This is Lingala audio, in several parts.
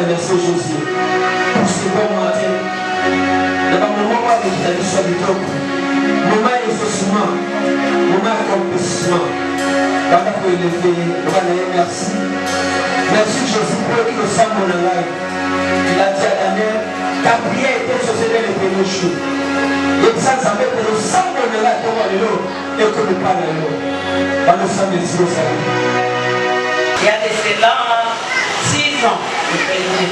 merci Jésus pour ce bon matin. Dans un moment où avec la mission du top, moment d'effacement, moment d'accomplissement, on va vous élever, on va dire merci. Merci Jésus pour qu'il nous semble mon live. Il a dit à Daniel, ta prière était sur les premiers jours. Et ça, ça veut que nous sommes mon live pour aller là et que nous parlons là. On nous sommes ici au salut. Il y a de cela 6 ans, je faisais.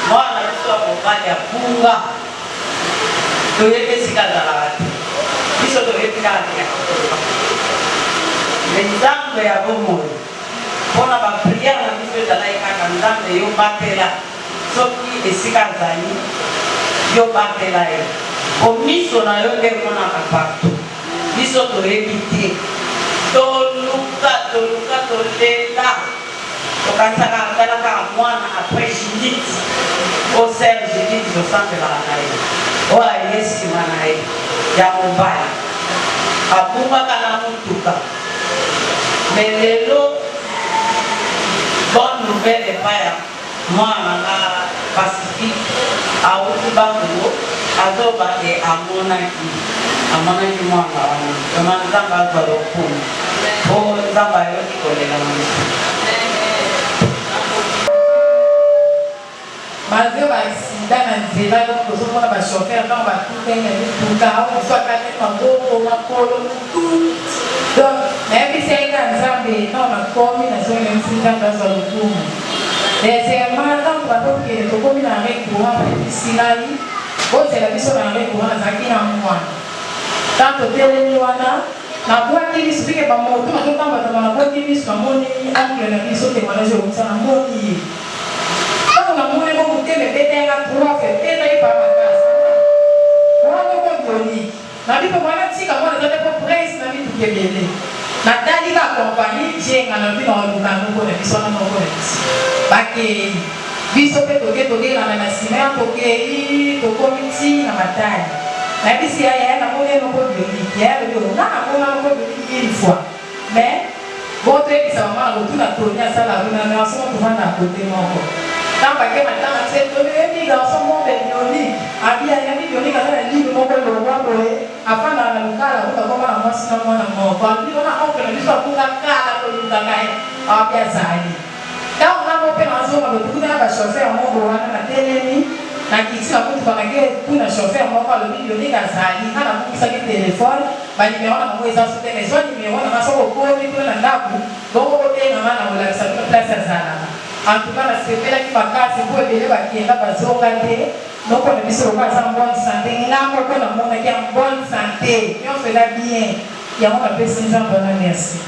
Moi, on a vu à mon père, il y a Punga. Il y a des cigares. Il y a des cigares. Les gens qui ont beaucoup. On a ma prière, on a vu que les gens qui ont battu là. Sauf que les cigares, ils ont battu là. Au miso na yo nde mona partout. Miso to éviter. Toluka tolela. Tokansaka kala mwana après Judith. Au ser Judith au centre la nae. O ayesi manae. Ya mobile. Abunga kana mutuka. Mais lelo bonne nouvelle est pas mwana na Pacifique. Autu bango. Adoba e amonaki mwana wana kama nzamba zalokuni o nzamba yoti kolela malgré l'accident na nzela tozomona bachauffeur ntango batutenge mituka oswakate maboko makolo donc nayebisi yanga nzambe ntango nakomi nazongemisi nzambe azwa lokumu deuxièmement ntango batokende tokomi na recourant bayebisi ngai ozela biso na recourant nazalaki na mwana ntango totelemi wana nabwaki biso pike bamoto nazotambatama nabwaki biso namoni oncle na biso témoignage okomisa namoni ye ntango namoni mokuteme betenga profe betaki pa makasi wana kobioliki nabi mpe mwana tika mwana eza te po prince na bituku ebele natali ka kompagnie jenga na bino oluka noko na biso wana noko na biso bakei biso mpe tokelana na nsima tokei tokomi ti na matali nayebisi yaya namoni enoko bioliki yaya lobi nga namona noko bioliki une fois mais botoyebisa mama na kotuna toni asala runa garçon tovanda na kote moko ntango bakema ntanga te toyebi garçon moko bioliki abi ayambi bioliki aza na libre moko elongwa boye afandaka na lokala okakoma na mwasi na mwana moko abi wana oncle na biso akunga kala tolukaka ye abi azali ntango ntango mpe nazonga botukuta na bachauffeur moko wana natelemi nakiti na kutu banake kuna chauffeur moko alobi bioliki azali nga nabukisaki telefone banimero na bango eza sote mais zwa nimero nanga soko okomi kuna na ndako bongo kotenganga na kolakisa kuna place azalaka antuka nasepelaki makasi po ebele bakenda bazonga te noko na biso lokola aza bonne santé nga moko namonaki ya bonne santé nyonso eza bien yango napesi nzambe wana merci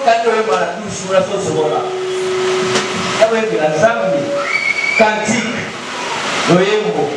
quand on va la douche, on la sauce voilà. Avec la zambi, cantique, noyembo.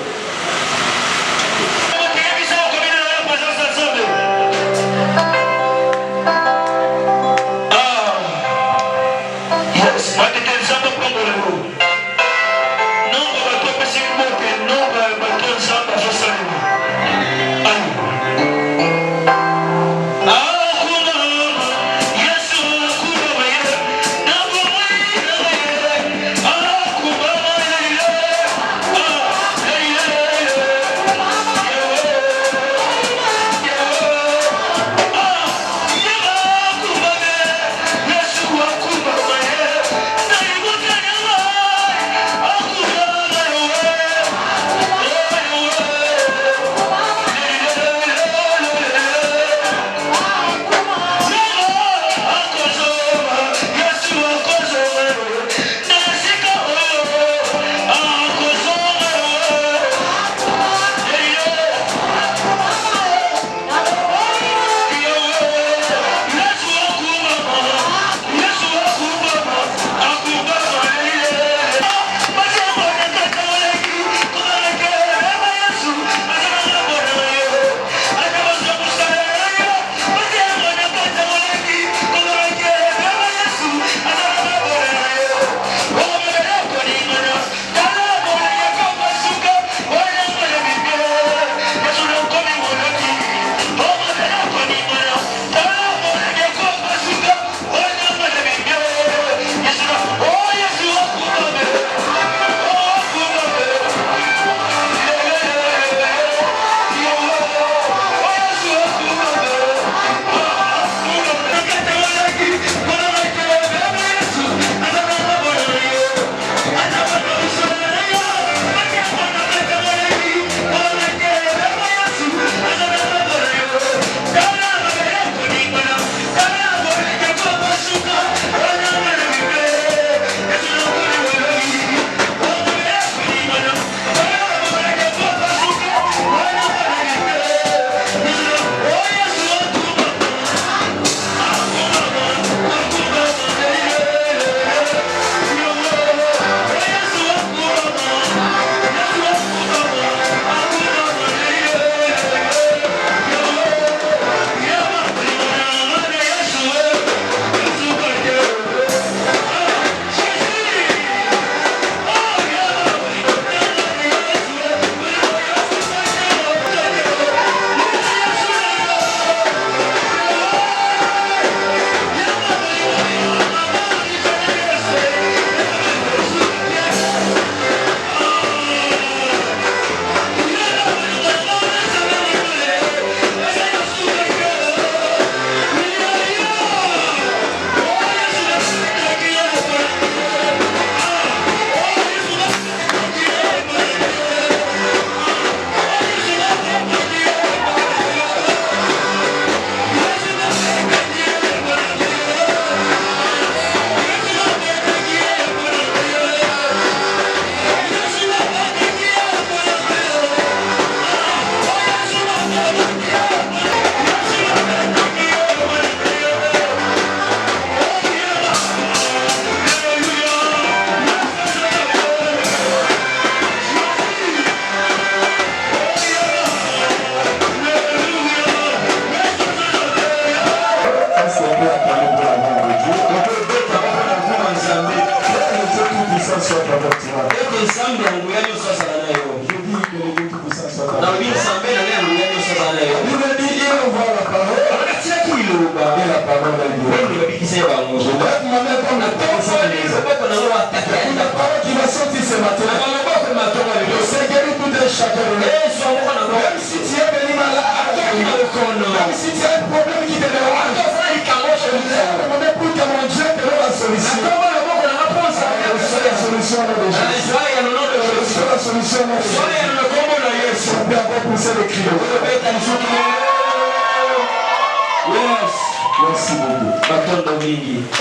Merci beaucoup.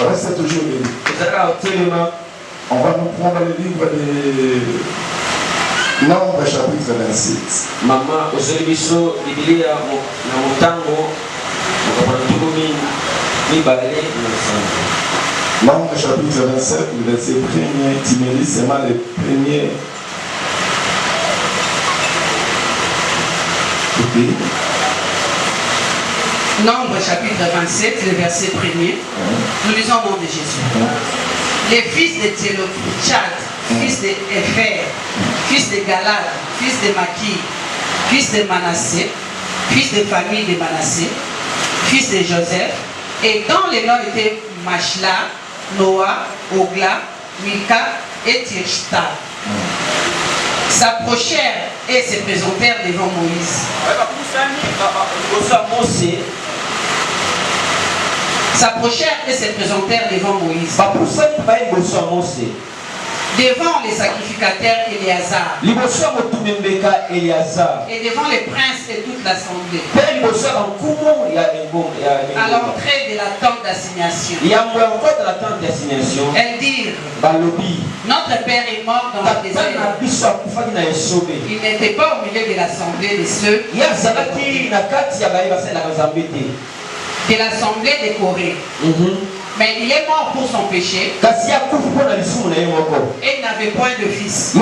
Restez toujours bénis. On va nous prendre le livre de Nombre chapitre 27. Mama, Biblia na Mutango, Nombre chapitre 27, le verset 1er, tu me lis seulement les premiers. Ok. Nombre chapitre 27, le verset 1er. Nous lisons au nom de Jésus. Les fils de Télopchad, fils de Épher, fils de Galad, fils de Maki, fils de Manassé, fils de famille de Manassé, fils de Joseph, et dont les noms étaient Machla, Noah, Ogla, Mika et Tirshta, s'approchèrent et se présentèrent devant Moïse. S'approchèrent et se présentèrent devant Moïse. Devant les sacrificateurs Éléazar. Et devant les princes et toute l'assemblée. À l'entrée de la tente d'assignation. Elles dirent: notre père est mort dans le désert. Il n'était pas au milieu de l'assemblée de ceux de l'assemblée décorée. Mais il est mort pour son péché et il n'avait point de fils.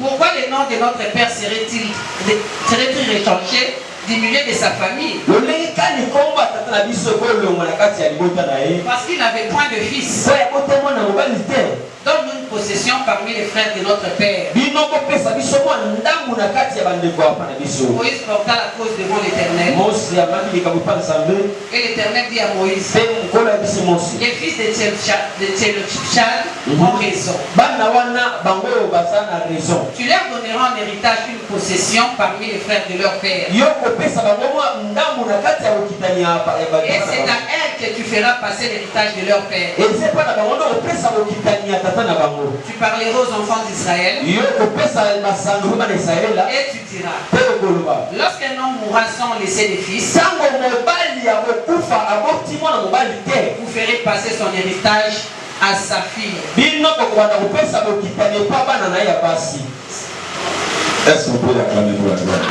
Pourquoi le nom de notre père serait-il réchangé du milieu de sa famille? Parce qu'il n'avait point de fils. Donne-nous une possession parmi les frères de notre père. Moïse porta la cause devant l'Éternel. Et l'Éternel dit à Moïse: les fils de Télopchad ont raison. Tu leur donneras en héritage une possession parmi les frères de leur père. Et c'est à elle que tu feras passer l'héritage de leur père. Tu parleras aux enfants d'Israël et tu diras: lorsqu'un homme mourra sans laisser de fils, vous ferez passer son héritage à sa fille. Est-ce qu'on peut l'acclamer pour la gloire?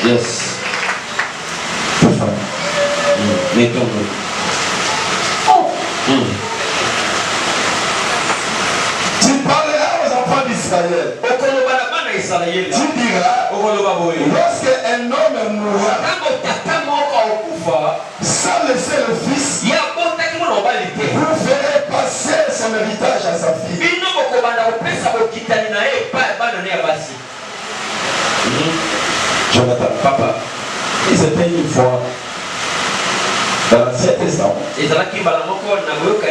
Yes. Tu parleras aux enfants d'Israël. Tu diras: lorsqu'un homme mourra sans laisser le fils, vous ferez passer son héritage à sa fille. Jonathan, papa, il s'était une fois dans l'Ancien Testament.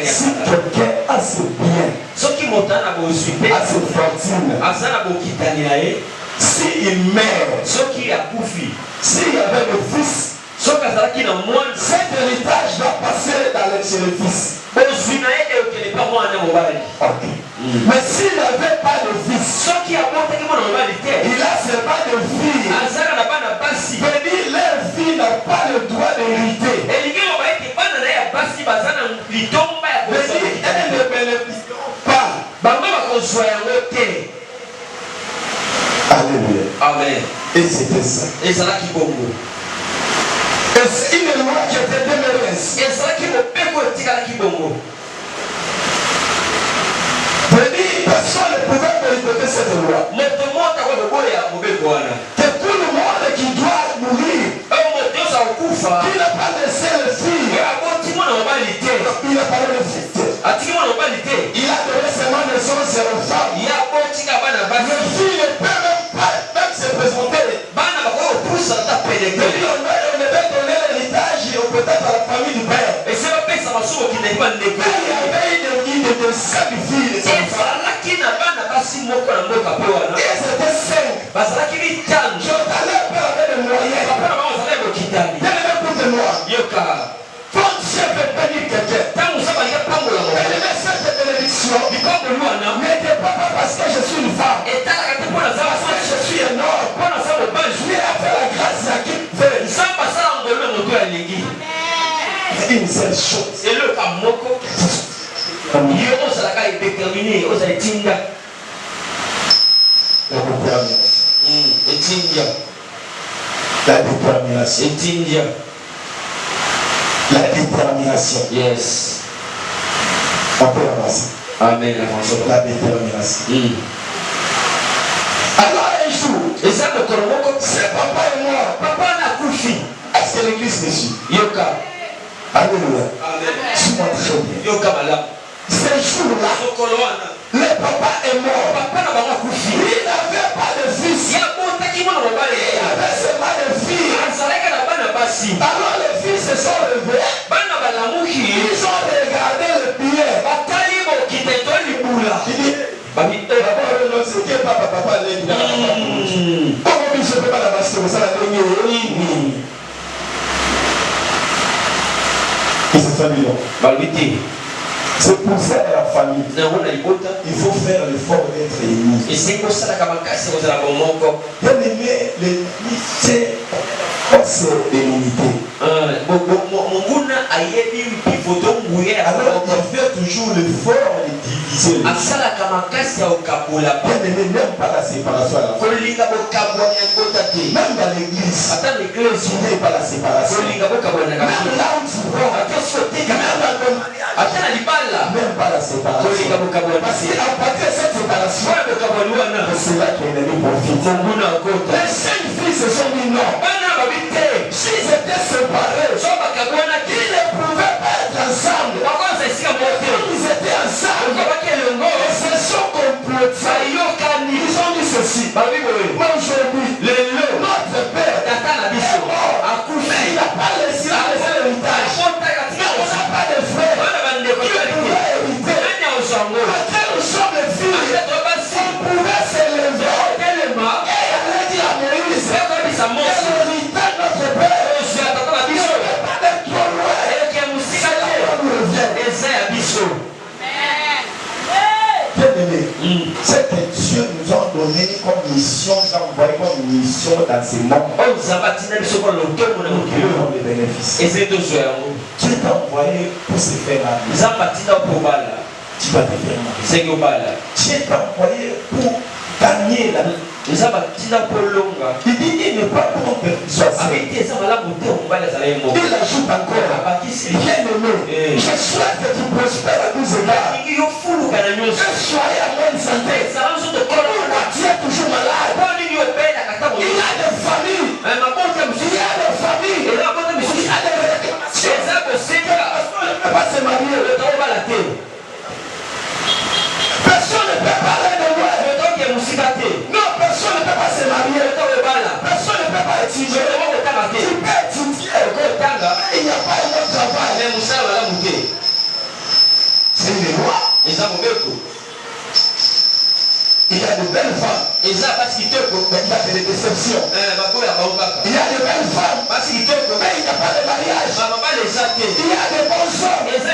Si quelqu'un a ce bien, a ce fortune, s'il meurt, s'il y avait le fils, cet héritage doit passer chez le fils. Okay. Mais s'il n'avait pas de fils, il a seulement de filles. Leur fille n'a pas le droit d'hériter. Elle ne bénéficie pas. Alléluia. Amen. Et c'était ça. Et c'est là qui bombe. Et c'est une loi qui était demeurée ainsi. Et c'est là qui bombe. Personne ne pouvait modifier cette loi. Que tout le monde qui doit mourir, qui n'a pas laissé le fils, il n'a pas le fils. Il a donné seulement naissance à une femme. Le fils ne peut même se présenter. On devait donner l'héritage peut-être à la famille du père. Et c'est pas ça va sauver qui n'est pas né. Il y avait une de cinq filles. Et ça là qui n'a pas si mot qu'on a mot capé là. Et c'était cinq. Parce que qui tient. Je t'allais père avec le moyen. Papa va on s'allait au kitani. Écoute-moi. Yoka. Ton chef est béni quelqu'un. Tant on s'appelle pas pour la mort. Elle met cette bénédiction. Du corps de lui non. Mais t'es pas parce que je suis une femme. Et t'as la pour la parce que je suis un homme. Pour la salle de bain. Je lui ai fait la grâce à qui veut. Sans passer en de l'homme autour à l'église. C'est une seule chose. C'est le kamoko. Il ose la est déterminé, ose la tinga. La détermination. Et tinga. La détermination. Et tinga. La détermination. Yes. On peut avancer. Amen. La détermination. Alors un jour, et ça me corrompt, c'est papa et moi. papa n'a couché. Est-ce que l'église me suit? Yoka. Alléluia. Amen. Suis-moi très bien. Yoka malam. Ces jours-là, le papa est mort. Papa n'a pas couché. Il n'avait pas de fils. Il y a bon temps qu'il m'a envoyé. Il avait seulement des filles. Alors les filles se sont levées. Ils ont regardé le billet. Il dit, c'est que papa l'a dit. Comment je ne peux pas la passer comme ça la ligne. Et c'est familial. C'est pour ça à la famille. Il faut faire l'effort d'être unis. Bien aimé, l'unité, c'est l'unité. Alors il fait toujours l'effort de diviser les choses. Bien aimé, même pas la séparation à la fin. Même dans l'église, il n'est pas la séparation. Même là où tu vois, même pas la séparation. Parce qu'à partir de cette séparation, c'est là que l'ennemi profite. Les 5 filles se sont mis non. S'ils étaient séparés, ils ne pouvaient pas être ensemble. Ils étaient ensemble. Ils se sont complotés. Ils ont dit ceci. Moi aujourd'hui, notre père est mort. Mais il n'a pas laissé l'héritage. Mais on n'a pas de frères. Qui pouvaient hériter. Après nous sommes les filles. On pouvait s'élever. Et aller dire à Moïse, l'héritage de notre père. C'est que Dieu nous a donné comme mission, nous a envoyé comme mission dans ces mondes. Le bénéfice. Dieu t'a envoyé pour se faire mal. Tu vas te faire mal. Dieu t'a envoyé pour gagner la vie. Il dit il n'est pas bon que tu sois seul. Il ajoute encore. Bien aimé, je souhaite que tu prospères à 12 égards. Que soyez à bonne santé. Tu es toujours malade. Il y a des familles. Il y a des familles. Il y a des réclamations. Personne ne peut pas se marier. Personne ne peut pas aller de loin. Non, personne ne peut pas se marier. Personne ne peut pas étudier. Tu peux étudier. Mais il n'y a pas un autre travail. C'est une loi. Il y a de belles femmes. Mais il y a des déceptions. Il y a de belles femmes. Mais il n'y a pas de mariage. Il y a des bons hommes. Il n'y a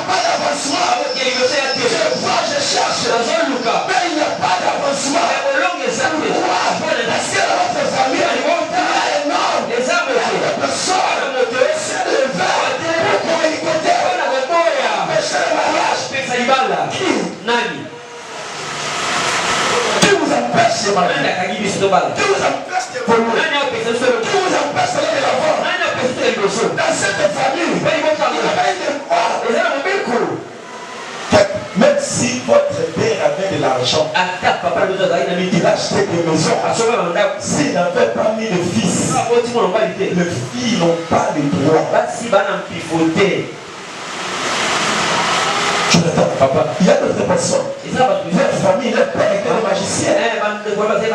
pas d'avancement. Je cherche. Mais il n'y a pas d'avancement. Pourquoi? Parce que dans votre famille, il y a un homme. Il y a des personnes. C'est le verre. Pour écouter. Empêcher le mariage. Qui vous empêche de marier? Qui vous empêche de voler? Qui vous empêche de l'avant? Dans cette famille, il y avait une croix. Même si votre père avait de l'argent, il achetait des maisons. S'il n'avait pas mis de fils, les filles n'ont pas de droit. Papa, il y a d'autres personnes. Leur famille, leur père était un magicien. Votre père était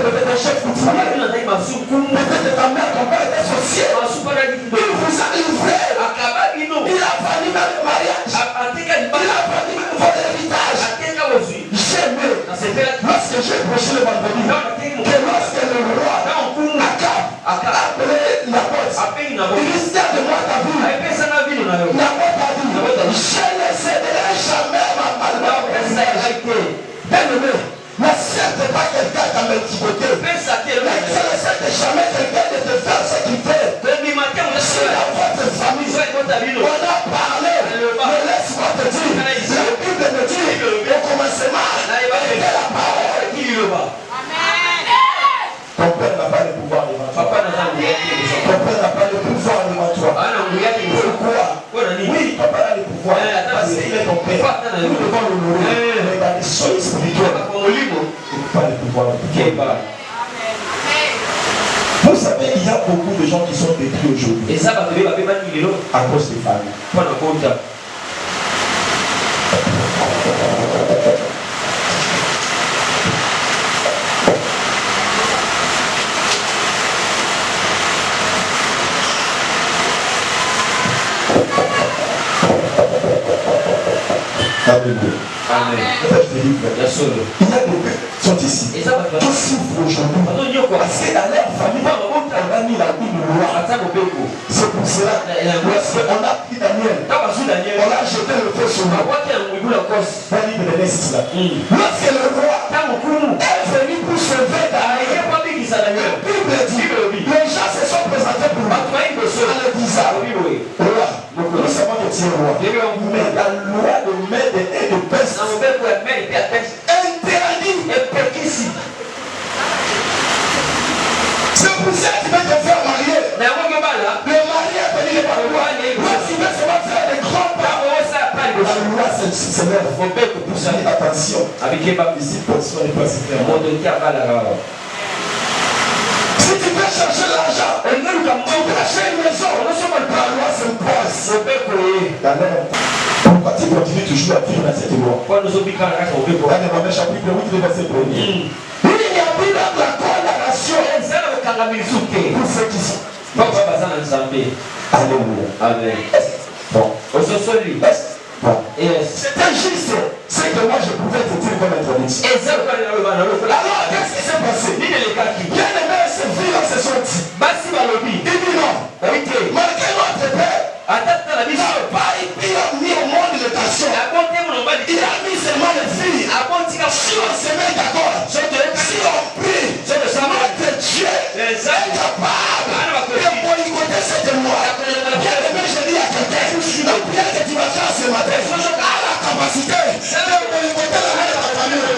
peut-être un chef coutumier. Peut-être ta mère, ton père était sorcier. Il vous a livré. Il a fallu même le mariage. Il a fallu même votre héritage. J'aimais, lorsque j'ai prêché le vendredi, que lorsque le roi Akab a appelé Naboth, il dit, de moi ta vie. Naboth a dit, je ne céderai jamais ma malheur. Bien aimé, n'accepte pas quelqu'un dans l'antiquité. N'accepte jamais quelqu'un de te faire ce qu'il fait. Si dans votre famille, on a parlé, mais laisse-moi te dire, la Bible me dit, au commencement, était la parole. Ton père n'a pas le pouvoir devant toi. Ton père n'a pas le pouvoir devant toi. Parce qu'il est ton père. Nous devons l'honorer. Mais dans les choses spirituelles, il ne faut pas le pouvoir. Vous savez, il y a beaucoup de gens qui sont détruits aujourd'hui. À cause des femmes. Amen. Il y a des pères qui sont ici, qui souffrent aujourd'hui. Parce que dans leur famille, on a mis la vie de loi. C'est pour cela qu'on a pris Daniel. On a jeté le feu sur lui. Dans le livre de Nésis là. Lorsque le roi est venu pour sauver Daniel, la Bible dit, les gens se sont présentés pour lui. En le disant, roi, nous savons que tu es roi. Mais la loi de Mède et de Perse interdit et perquis. C'est pour ça que tu veux te faire marier. Le mari a tenu les paroles. Tu veux seulement faire des grands pas. La loi c'est leur. Attention. Ici, personne n'est pas si faire. Si tu veux chercher l'argent, tu veux acheter une maison, la loi s'impose. Pourquoi tu continues toujours à vivre dans cette loi? Dans les Romains chapitre 8, verset 1er. Il n'y a plus la condamnation pour ceux qui sont. Alléluia. Amen. Bon. C'était juste ce que moi je pouvais te dire comme introduction. Alors qu'est-ce qui s'est passé? Bien aimé, ces filles se sont dit. Il dit non. Malgré notre père, il n'a pas mis au monde de tentation. Il a mis seulement les filles. Si on se met d'accord, si on prie, notre Dieu est capable de boycotter cette loi. Bien aimé, je dis à quelqu'un, la prière que tu vas faire ce matin a la capacité de boycotter la loi de ta famille.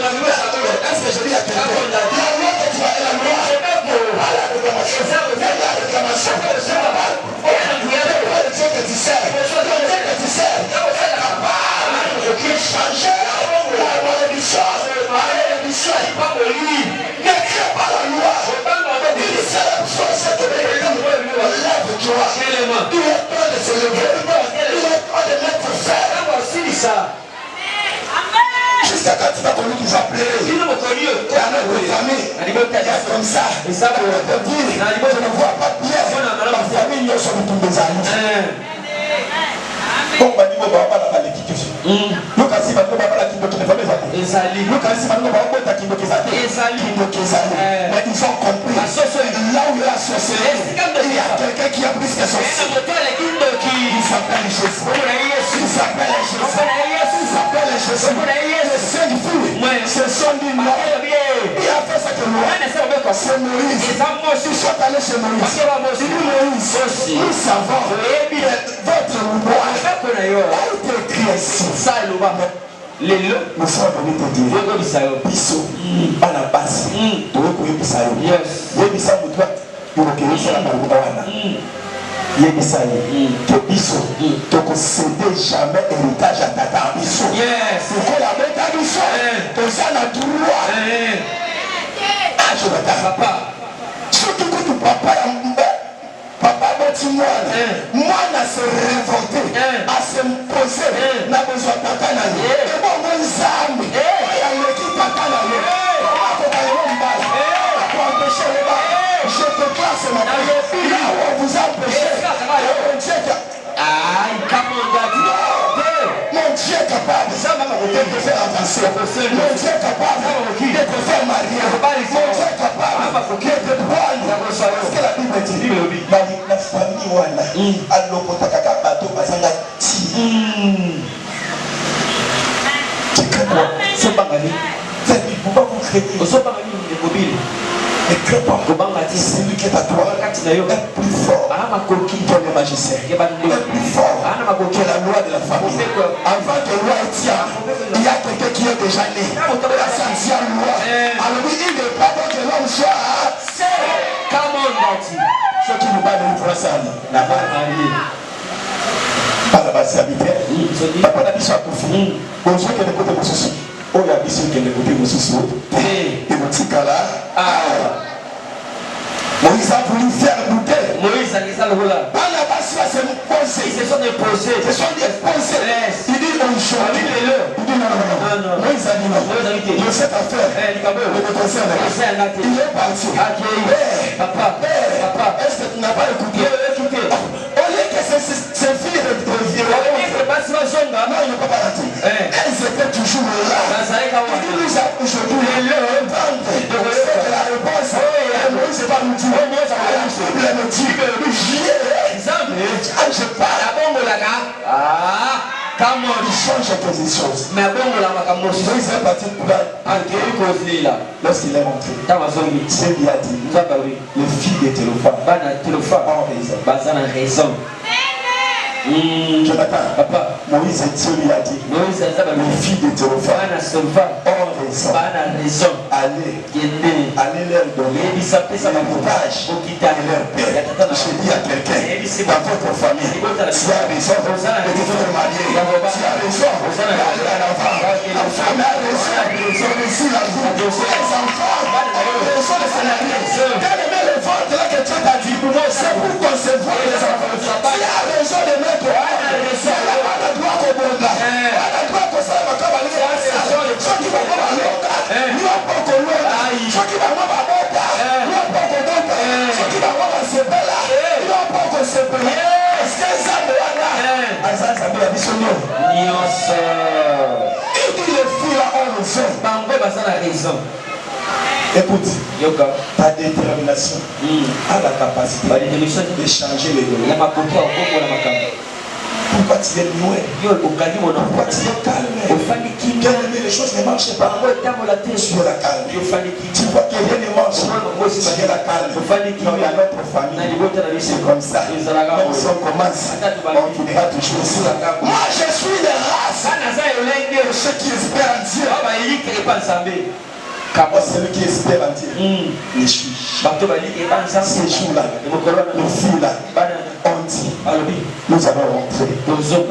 Est-ce que je dis à quelqu'un, la loi que tu vas la loi à la réclamation, la réclamation, le Dieu que tu sers, qui change la malédiction, ne crée pas la loi. Il sait la chose que lève-toi. Il est temps de se lever. Il est temps de mettre fin. Jusqu'à quand tu vas connu toujours pleurer. Tu as notre famille. C'est comme ça. On peut dire, je ne vois pas bien. Ma famille, nous sommes tous des amis. Comme on dit, on va pas la malédiction. Nous quand si maintenant on va la kimbo qui ne va pas ezali. Nous quand si maintenant on va pas kimbo qui va ezali. Mais ils ont compris. Là où il y a sorcellerie, il y a quelqu'un qui a plus que sorcellerie. Il s'appelle Jésus. Il s'appelle Jésus. Il s'appelle Jésus. Le Saint-Fils se sont dit non. Il a fait cette loi. C'est Moïse. Ils sont allés chez Moïse. Il dit Moïse, nous savons votre loi a été écrite ici. Nous sommes venus te dire Bisso, à la base, tu veux courir Bissayo. Yebisa Moutouat, tu veux courir sur la Marouana. Yebisa, que Bisso, tu ne concèdes jamais héritage à Tata Bisso. C'est que la bête à Bisso, tu as la droit. Ah, je vais t'apprendre. Surtout que tu papa papa moi n'a se révolter à s'imposer n'a besoin de tata na ye et bon mon zam il y a l'équipe tata na ye pour empêcher le bas je te classe ma fille là où on vous a empêché mon Dieu est capable de te faire avancer mon Dieu est capable de te faire marier mon Dieu est capable de te prendre ce que la Bible dit la famille wana alokota kaka bato bazanga ti sobangani c'est pourquoi vous craignez sobangani mobile et que pas c'est lui qui est à toi est plus fort que le magicien est plus fort que la loi de la famille. Avant que la loi tienne, il y a quelqu'un qui est déjà né la sixième loi. Alors il n'est pas bon que l'homme soit ceux qui nous battent de l'Ukraine n'a pas marié. Par la base, habité. Papa n'a dit ça pour finir. Bonjour, quel est le côté de souci? Oh, il y a dit quel est le côté de souci. Et mon petit là. Moïse a voulu faire douter. Moïse a dit ça le voilà. Barnabas va se poser. Ils se sont déposés. Ce sont des posés. Il dit aujourd'hui. Il dit non. Moïse a dit non. De cette affaire. Il me concerne. Il est parti. Papa. Est-ce que tu n'as pas écouté? Au lieu que ces filles reviennent. Non, il ne peut pas la dire. Elles étaient toujours là. Il nous a aujourd'hui la réponse. Moïse n'est pas nous dire. Il me dit que je parle. Comment il change quelque chose. Mais bon, Moïse est parti pour lorsqu'il est rentré, Dieu lui a dit, les filles de Télophane ont raison. Jonathan, papa, Moïse et Dieu lui a dit, les filles de Télophane ont raison. Allez leur donner l'héritage de leur père. Je dis à quelqu'un, dans votre famille, tu as raison de te marier. Tu as raison d'aller à l'enfant. La femme a raison de réussir la vie. Les enfants ont raison de se marier. Quel est le ventre là que Dieu t'a dit? C'est pour concevoir les enfants. Tu as raison de mettre écoute, ta détermination a la capacité de changer les données. Pourquoi tu es muet? Pourquoi tu es calme? Bien-aimé, les choses ne marchent pas. Tu es la calme. Tu vois que rien ne marche. Tu es la calme. Dans notre famille, c'est comme ça. Même si on commence, on finira toujours ici. Moi, je suis de race. Ceux qui espèrent en Dieu. Car celui qui espère en Dieu n'échoue. Ces jours-là, nos filles-là ont dit, nous allons rentrer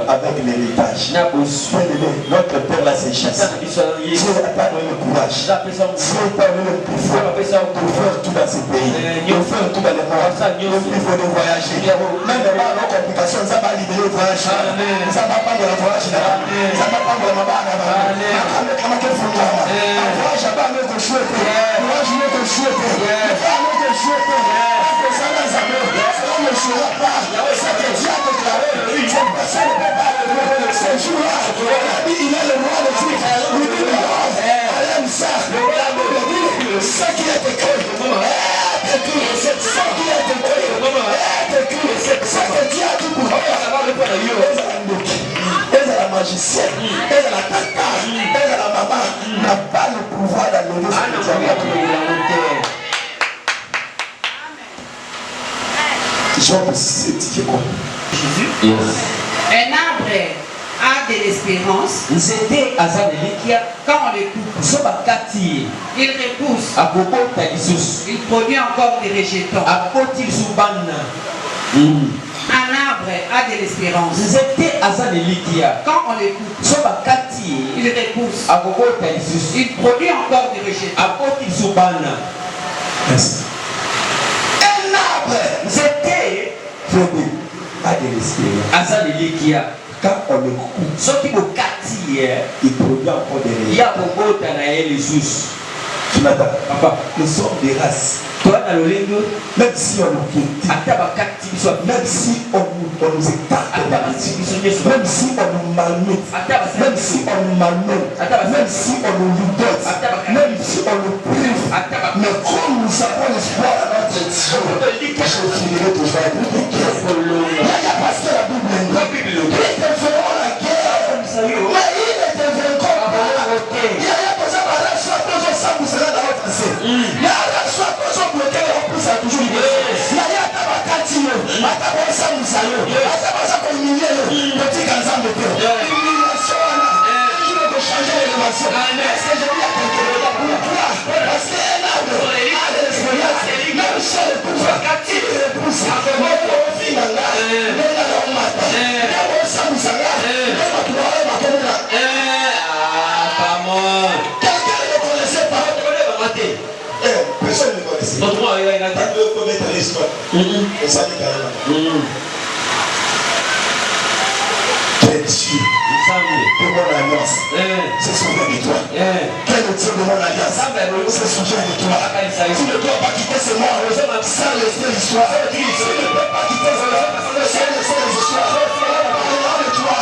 avec l'héritage. Notre père là s'est chassé. Dieu n'a pas donné le courage. Dieu n'a pas donné le pouvoir pour faire tout dans ce pays. Pour faire tout dans le monde. Il faut nous voyager. Même dans nos complications, ça va libérer le voyage. Ça va pas de la voyage. Ça va pas de la voyage. Magicienne, elle est la tata, elle est la maman, n'a pas le pouvoir d'annuler ce que Jean 7, c'est quoi? Jésus. Un arbre a de l'espérance. Quand on le coupe, il repousse. Il produit encore des rejetons. Un arbre a de l'espérance. Quand on le coupe, il repousse. Il produit encore des rejetons. Merci. Un arbre a de l'espérance. Quand on le coupe, il produit encore des rejetons. Tu m'attends, papa. Nous sommes des races. Même si on nous quitte, même si on nous écarte, même si on nous malmène, même si on nous malmène, même si on nous libère, même si on nous prive, mais comme nous avons l'espoir à notre Dieu, je finirai toujours avec lui. Parce que la Bible dit, ils te feront la guerre, mais ils ne te vaincront pas. Il y a besoin de la soit toujours ça, vous serez dans votre passé. Mais à la soit toujours bloqué, on pousse à toujours libérer. Il y a Tabakati, Atabosa Moussayo, Atabosa Communier, petit Ganzam de Dieu. L'illumination, je vais changer l'élévation. Est-ce que je dis à quelqu'un, pourquoi? Parce qu'un arbre a de l'expérience, même si le pouvoir, il repousse. Moi, je suis dans là, mais là, on m'attend. l'histoire. Et ça dit carrément. Quel Dieu de mon alliance se souvient de toi. Quel Dieu de mon alliance se souvient de toi. Tu ne dois pas quitter ce monde sans laisser l'histoire. Tu ne dois pas quitter ce monde sans laisser l'histoire. Parlera de toi.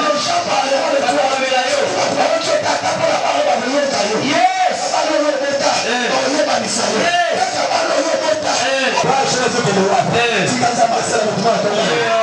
Les gens parleront de toi. La parole qui est à ta parole, la parole va venir à eux. Yes! La parole est à ta parole. On est manisé. La parole est à ta parole. Je ne veux que le roi. Tu vas amasser le mouvement de toi.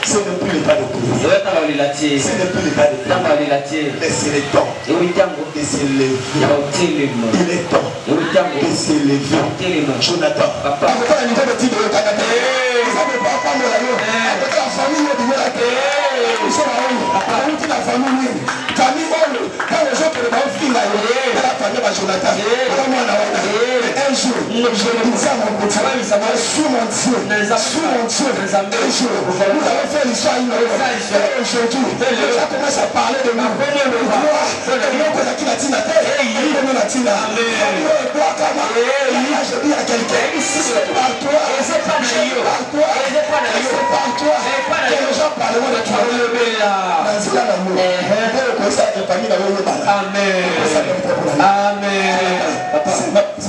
Ce n'est plus l'état de prière. Ce n'est plus l'état de prière. Laissez le temps de s'élever. Il est temps de s'élever. Jonathan.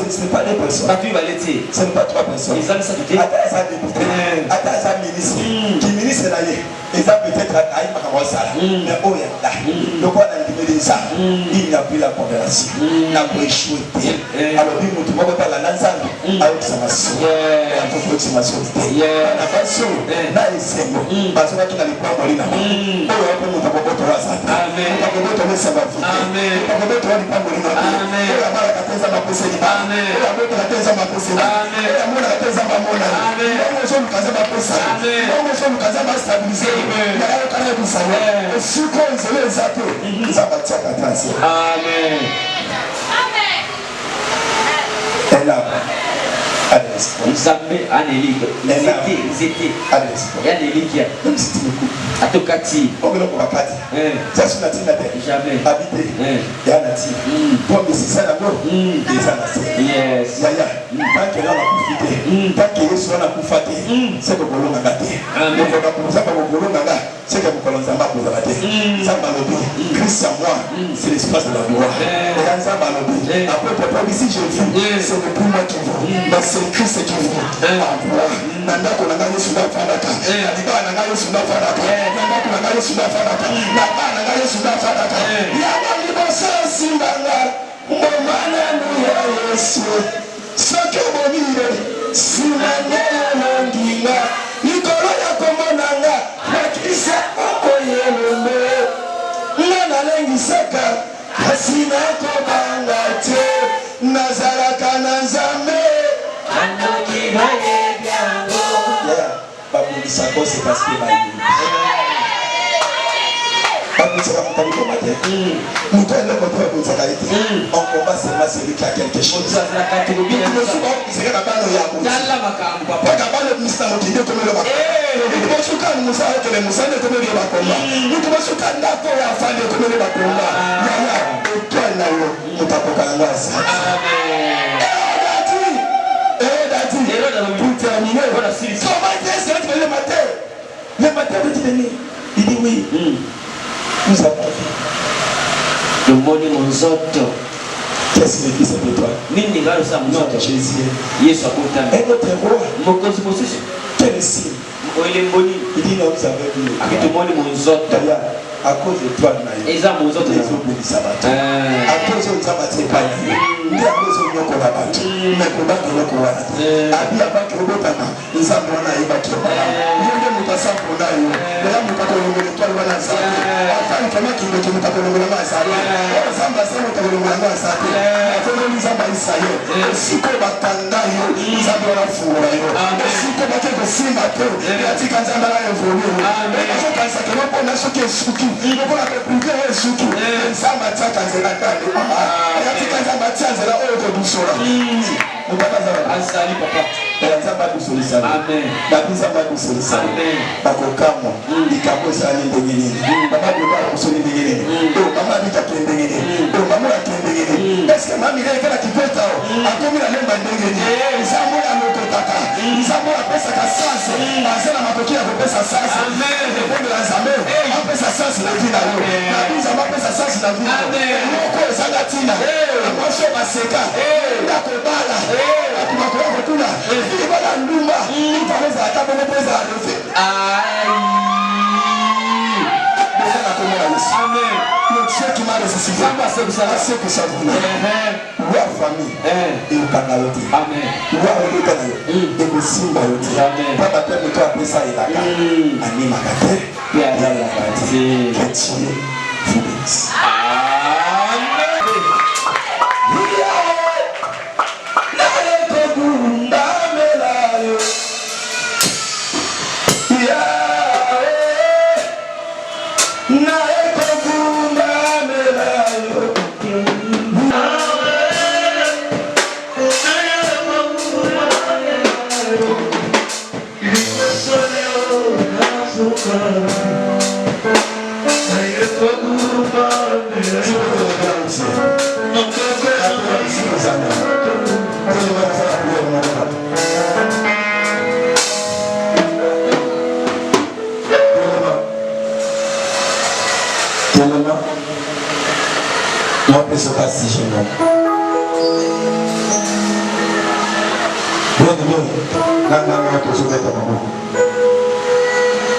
Ce n'est pas des personnes. Ce n'est pas trois personnes. Attends, ça ministre. Qui ministre là, ils ont peut-être aïe Makamosala. Mais oh, le quoi dans ça, il n'y a plus la conversion. Il n'a pas échoué. Alors, il m'a dit, la Nanzan, avec sa masse. Approximation. La façon, là, il s'est mort. Parce que tu n'as pas mourir là. Oh, on peut pas te voir ça. Amen. On peut pas te voir ça. Amen. On peut pas te mourir là. Amen. On va la casa ma posséder. Amen. On va la casa ma posséder. Amen. On va la casa ma mona. Amen. On va la casa ma posséder. Amen. On va la casa ma stabiliser. Amen. On va la casa ma si qu'on se les appelle, ça va tirer attention. Amen. Amen. Et là, Vous avez un élite. Vous étiez. Il y a des élites qui même si tu me coupes. à Tokati. On va le voir à Kati. Ça c'est notre terre. Jamais. Habité. Il y a Nati. Bon, mais c'est ça d'abord. Des années. Yes. Yaya. Tant que l'on a profité. Tant que les soins a profité. C'est que vous l'avez gâté. Donc on a posé par vous l'avez gâté. C'est que vous l'avez gâté. Ça m'a lobby. Christ à moi. C'est l'espace de la gloire. Et ça m'a lobby. Après papa ici j'ai vu. C'est le plus moi qui vous. Mais c'est Christ qui vous. Nanda kunanga Yesu na fadaka. Adiba nanga Yesu na fadaka. Nanda kunanga Yesu na fadaka. Nanda nanga Yesu na fadaka. Ya mami bosa simbanga. Mbomana nuya Yesu. Soke bomire. Simbanga nandinga. Nikolo ya komonanga. Makisa okoyelome. Nana lengi saka. Hasina kobanga te. Nazaraka nanzame. C'est parce que on combat seulement celui qui a quelque chose. Le matin, il dit oui. Nous avons vu. Le monde est mon zoto. Qu'est-ce qu'il dit cette étoile? Nom de Jésus. Un autre roi. Quel signe? Il dit non, vous avez vu. D'ailleurs, à cause de toi, les obéissent à battre. À cause de toi, tu pas ni à cause de nous, mais pour battre le courant. À bien pas que le botana, nous avons un ébattu. Nous devons passer pour l'aïe. D'ailleurs, nous avons le toit de la salle. Enfin, comment qui nous avons le la salle. Nous avons le salle. Nous avons Isaïe. Si tu vas t'engager, nous avons la fourre. Si tu vas te faire mater, il a dit qu'à ça va évoluer. Mais je pense que nous avons la choquée souki. Nous avons la prière souki. Ça va t'attaquer à la table. Il a dit qu'à ça va t'attaquer à la haute du sol. Nous pas ça. Asali papa. Ça va nous solution. Amen. La vie ça va nous solution. Amen. Bakokamo. Ikako sali ndengeni. Mama de ba kusoni ndengeni. Mama bita ndengeni. Mama la ndengeni. Est-ce que mami ile kana kipeta o? Akomi la lemba ndengeni. Zamu ya mototaka. Zamu ya pesa kasasa. Azana matokeo ya pesa sasa. Amen. Ndio la zamu. Pesa sasa na vina yo. Na biza pesa sasa na vina. Amen. Moko zanga tina. Mosho baseka. Ndakobala. Tunakuwa kutuna. Ili bala ndumba. Itaweza hata bone pesa arofe. Amen. Le Dieu qui m'a ressuscité. C'est que ça vous. Wa famille. Et au Canada. Amen. Wa au Canada. Et au Simba. Amen. Papa peut toi après ça il a qu'à. Ani makate. Bien la partie. Chrétien. Fidèles. Se passe chez nous. Bien, non, tu souhaites à maman.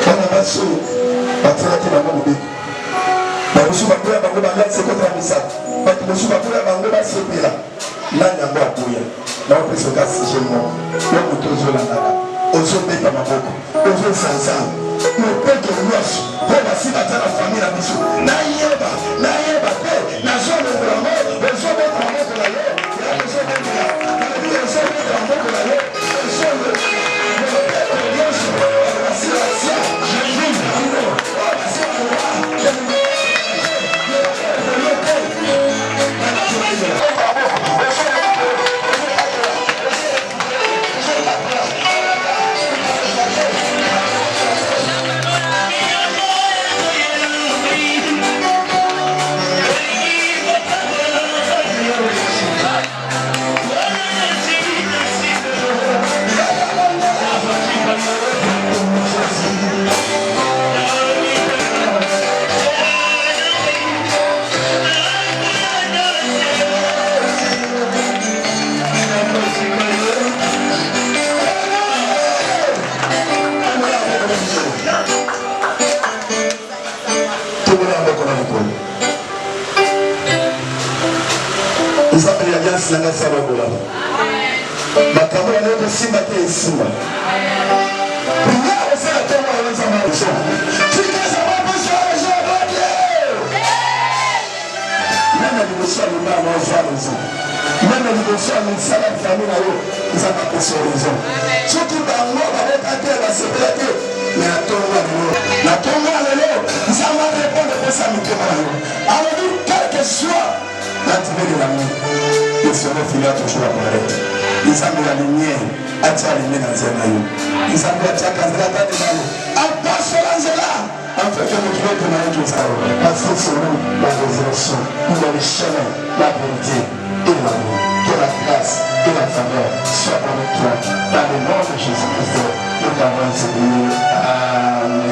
On a pas su, on a traité maman au bec. Mais je suis pas prêt à manger, c'est contre la missa. Mais je suis pas prêt à manger, c'est pour là. Là, il y a un peu de là, on peut se casser chez moi. Là, on peut se la on se met à maman. On se fait ça. Le père de l'ours, pour la fille de la famille, la mission. Naïeba, la zone de la mort, le zone de la mort de la loi, la zone de la mort de la loi, le zone de Sanga sababu la makamu ya leo simba ke simba ngao sasa tena wanaanza maisha tika sababu sio zote nani nimesema mama wa faruza nani nimesema msala familia yao za makosozo choki bango baleta tena sebeleke na tonga leo zama répondre pour ça mitema yao alors quelque soit l'activité de l'amour ils seront finis toujours apparaître. Ils ont la lumière à t'allumer dans un maillot. Ils ont la cakazela dans les maillots. En passant là, en fait, que nous devons demander tout ça. Parce que c'est nous la résurrection, nous le chemin, la vérité et l'amour. Que la grâce et la faveur soient avec toi. Dans le nom de Jésus-Christ, nous t'avons prié. Amen.